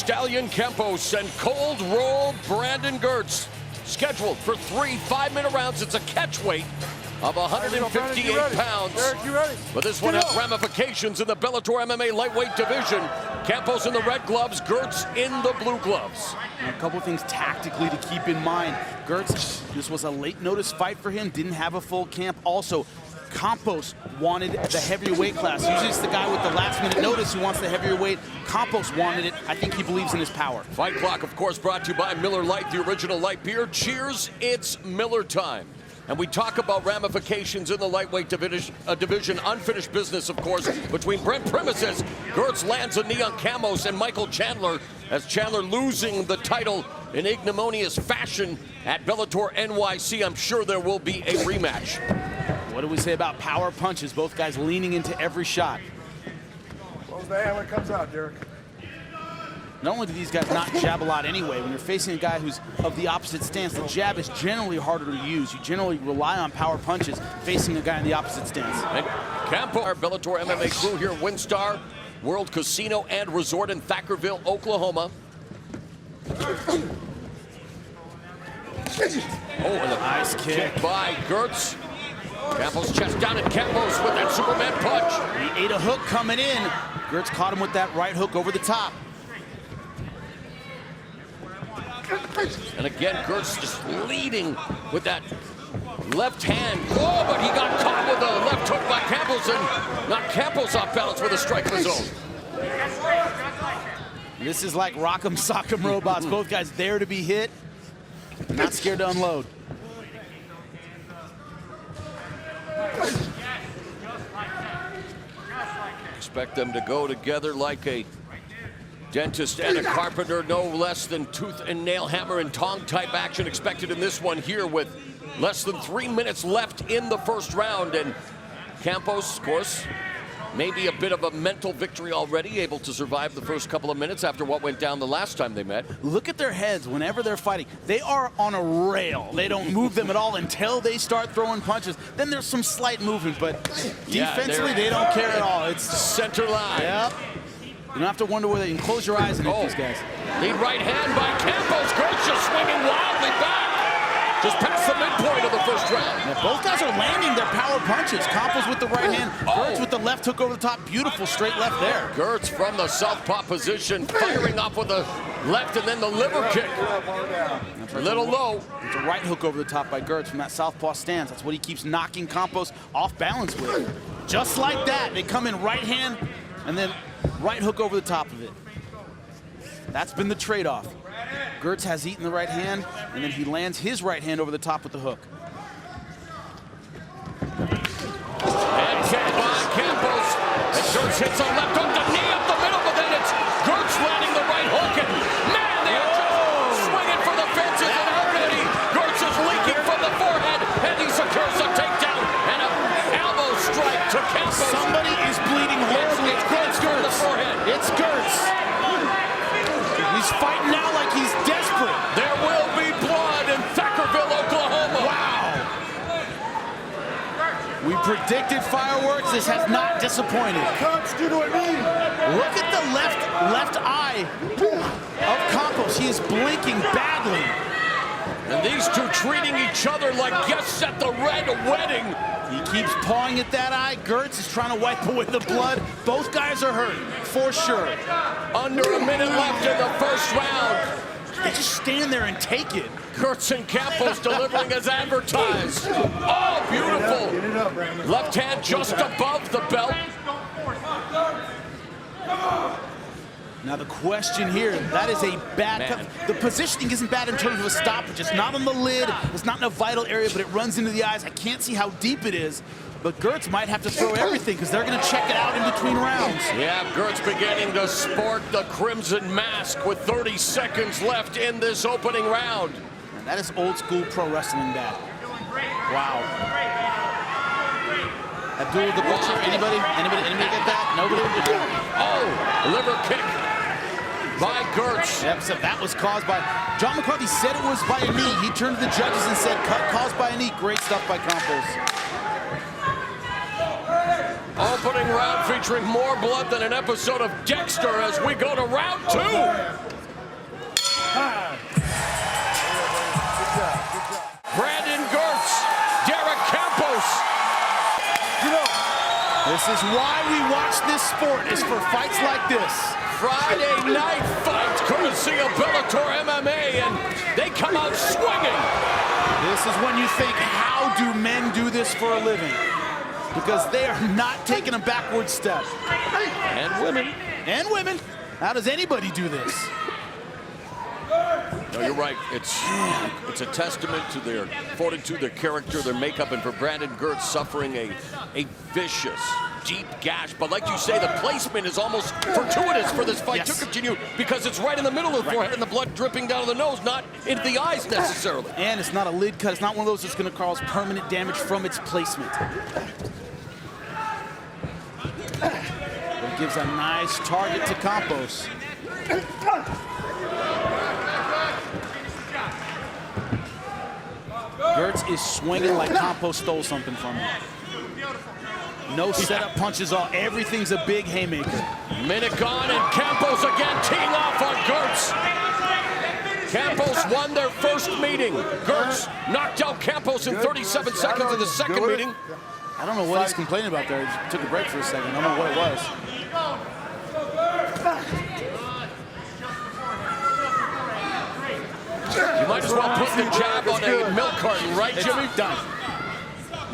Stallion Campos and Cold Roll Brandon Girtz. Scheduled for 3 5-minute rounds. It's a catch weight of 158 pounds. But this one has ramifications in the Bellator MMA lightweight division. Campos in the red gloves, Girtz in the blue gloves. A couple of things tactically to keep in mind. Girtz, this was a late notice fight for him, didn't have a full camp. Also, Campos wanted the heavier weight class. Usually it's the guy with the last minute notice who wants the heavier weight. Campos wanted it. I think he believes in his power. Fight Clock, of course, brought to you by Miller Lite, the original light beer. Cheers, it's Miller time. And we talk about ramifications in the lightweight division, unfinished business, of course, between Brent Primuses. Girtz lands a knee on Campos and Michael Chandler, as Chandler losing the title in ignominious fashion at Bellator NYC. I'm sure there will be a rematch. What do we say about power punches? Both guys leaning into every shot. Close the hand when it comes out, Derek. Not only do these guys not jab a lot anyway, when you're facing a guy who's of the opposite stance, the jab is generally harder to use. You generally rely on power punches facing a guy in the opposite stance. And Campos, our Bellator MMA crew here at WinStar World Casino and Resort in Thackerville, Oklahoma. Oh, and a nice kick by Girtz. Campos chest down, and Campos with that Superman punch. He ate a hook coming in. Girtz caught him with that right hook over the top. And again, Girtz just leading with that left hand. Oh, but he got caught with a left hook by Campos and knocked Campos off balance with a strike of his own. This is like Rock'em Sock'em Robots. Both guys there to be hit, not scared to unload. Expect them to go together like a dentist and a carpenter, no less than tooth and nail, hammer and tong type action expected in this one here with less than 3 minutes left in the first round. And Campos, of course, maybe a bit of a mental victory already, able to survive the first couple of minutes after what went down the last time they met. Look at their heads whenever they're fighting. They are on a rail. They don't move them at all until they start throwing punches. Then there's some slight movement, but defensively, they don't care at all. It's center line. Yep. You don't have to wonder whether you can close your eyes and hit these guys. Lead right hand by Campos. Girtz just swinging wildly back. Just past the midpoint of the first round. Now, both guys are landing their power punches. Campos with the right hand, Girtz with the left hook over the top. Beautiful straight left there. Girtz from the southpaw position, firing off with the left and then the liver kick. A little low. It's a right hook over the top by Girtz from that southpaw stance. That's what he keeps knocking Campos off balance with. Just like that, they come in right hand and then right hook over the top of it. That's been the trade-off. Girtz has eaten the right hand, and then he lands his right hand over the top with the hook. And kick by Campos. And Girtz hits a left hook, the knee up the middle, but then it's Girtz landing the right hook. And man, they are just swinging for the fences, and already Girtz is leaking from the forehead, and he secures a takedown and an elbow strike to Campos. Somebody is bleeding horribly. It's Girtz. The forehead. It's Girtz. He's fighting now like he's desperate. There will be blood in Thackerville, Oklahoma. Wow. We predicted fireworks. This has not disappointed. Look at the left eye of Campos. He is blinking badly. And these two treating each other like guests at the red wedding. He keeps pawing at that eye. Girtz is trying to wipe away the blood. Both guys are hurt, for sure. Under a minute left in the first round. They just stand there and take it. Girtz and Campos delivering as advertised. Oh, beautiful. Left hand just above the belt. Now the question here, that is a bad cut. The positioning isn't bad in terms of a stoppage. It's not on the lid, it's not in a vital area, but it runs into the eyes. I can't see how deep it is, but Girtz might have to throw everything because they're gonna check it out in between rounds. Yeah, Girtz beginning to sport the crimson mask with 30 seconds left in this opening round. And that is old school pro wrestling bad. Wow. Abdul the Butcher, anybody get that? Nobody? Oh, liver kick by Girtz. Yep, so that was caused by, John McCarthy said it was by a knee. He turned to the judges and said, cut caused by a knee. Great stuff by Campos. Opening round featuring more blood than an episode of Dexter as we go to round 2. Brandon Girtz, Derek Campos. This is why we watch this sport, is for fights like this. Friday night fight, courtesy of Bellator MMA, and they come out swinging. This is when you think, how do men do this for a living? Because they are not taking a backward step. And women. And women. How does anybody do this? No, you're right. It's a testament to their fortitude, their character, their makeup, and for Brandon Girtz suffering a vicious, deep gash. But like you say, the placement is almost fortuitous for this fight to continue because it's right in the middle of the forehead and the blood dripping down the nose, not into the eyes necessarily. And it's not a lid cut. It's not one of those that's going to cause permanent damage from its placement. It gives a nice target to Campos. Girtz is swinging like Campos stole something from him. No setup punches, everything's a big haymaker. Minute gone, and Campos again teeing off on Girtz. Campos won their first meeting. Girtz knocked out Campos in 37 seconds in the second meeting. I don't know what he's complaining about there. He took a break for a second. I don't know what it was. You might as well put the jab on a milk carton, right, Jimmy? Done.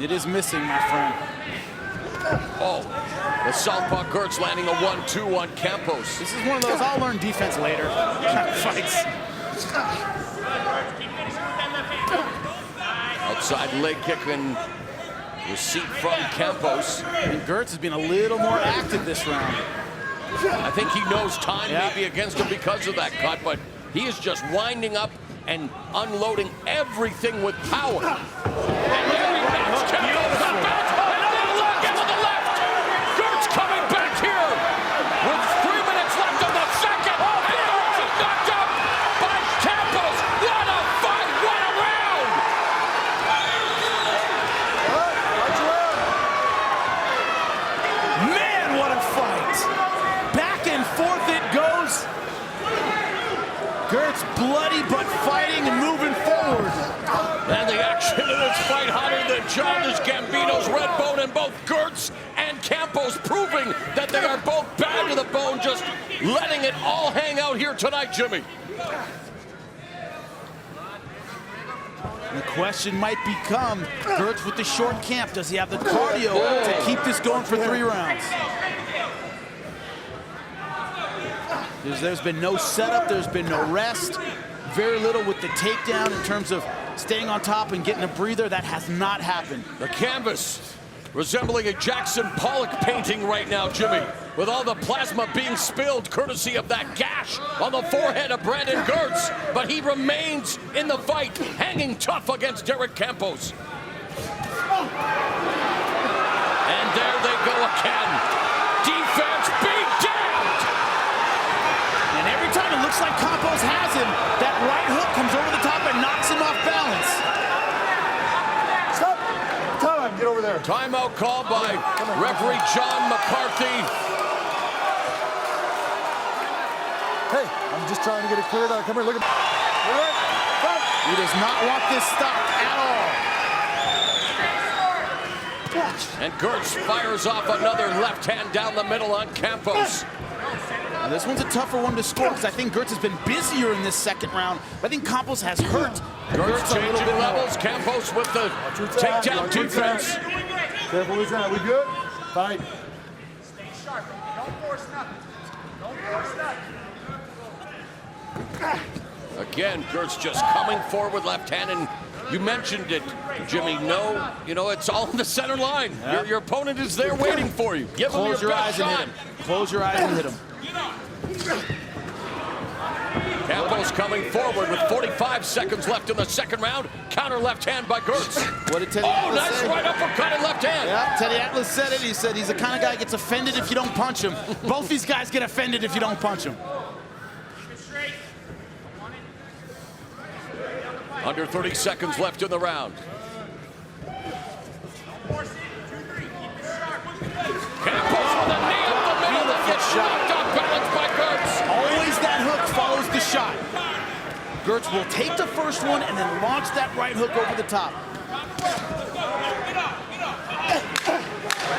It is missing, my friend. Oh, the southpaw Girtz landing a 1-2 on Campos. This is one of those I'll learn defense later kind of fights. Outside leg kick and receipt from Campos. And Girtz has been a little more active this round. I think he knows time may be against him because of that cut, but he is just winding up and unloading everything with power. And there he knocks Campos out back. Another leg into the left. Girtz coming back here with 3 minutes left on the second. And Girtz is knocked out by Campos. What a fight! What a round! Man, what a fight! Back and forth it goes. Girtz bloody but fighting and moving forward. And the action in this fight hotter than Childish Gambino's red bone, and both Girtz and Campos proving that they are both bad to the bone, just letting it all hang out here tonight, Jimmy. The question might become, Girtz with the short camp, does he have the cardio to keep this going for 3 rounds? There's been no setup, there's been no rest, very little with the takedown in terms of staying on top and getting a breather. That has not happened. The canvas resembling a Jackson Pollock painting right now, Jimmy, with all the plasma being spilled courtesy of that gash on the forehead of Brandon Girtz. But he remains in the fight, hanging tough against Derek Campos. And there they go again. Defense being damned. And every time it looks like Campos has him, that right hook comes over the top and knocks him off balance. Stop! Time! Get over there. Timeout called by referee John McCarthy. Hey, I'm just trying to get it cleared out. Come here, look at me. He does not want this stopped at all. And Girtz fires off another left hand down the middle on Campos. Now this one's a tougher one to score because I think Girtz has been busier in this second round. But I think Campos has hurt Girtz a little changing bit levels. Campos with the takedown defense. Careful with that. We good? Fight. Stay sharp. Don't force nothing. Don't force nothing. Again, Girtz just coming forward with left hand, and you mentioned it, Jimmy. No, it's all in the center line. Yep. Your opponent is there waiting for you. Give him Close your your best eyes and shot. hit him. Close your eyes and hit him. Campos coming forward with 45 seconds left in the second round. Counter left hand by Girtz. What did Teddy Oh, Atlas nice say? right uppercut and left hand. Yeah, Teddy Atlas said it. He said he's the kind of guy that gets offended if you don't punch him. Both these guys get offended if you don't punch him. Under 30 seconds left in the round. Gertz will take the first one and then launch that right hook over the top.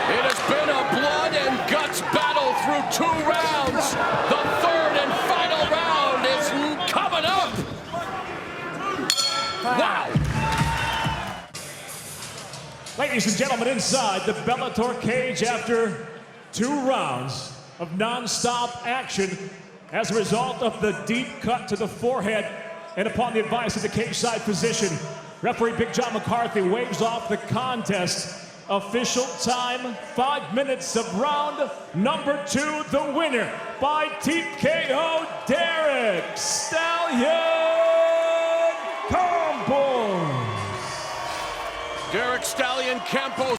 It has been a blood and guts battle through 2 rounds. The third and final round is coming up. Wow. Ladies and gentlemen, inside the Bellator cage after 2 rounds of non-stop action as a result of the deep cut to the forehead and upon the advice of the cage-side physician, referee Big John McCarthy waves off the contest. Official time, 5 minutes of round number 2. The winner by TKO, Derek Stallion Campos. Derek Stallion Campos.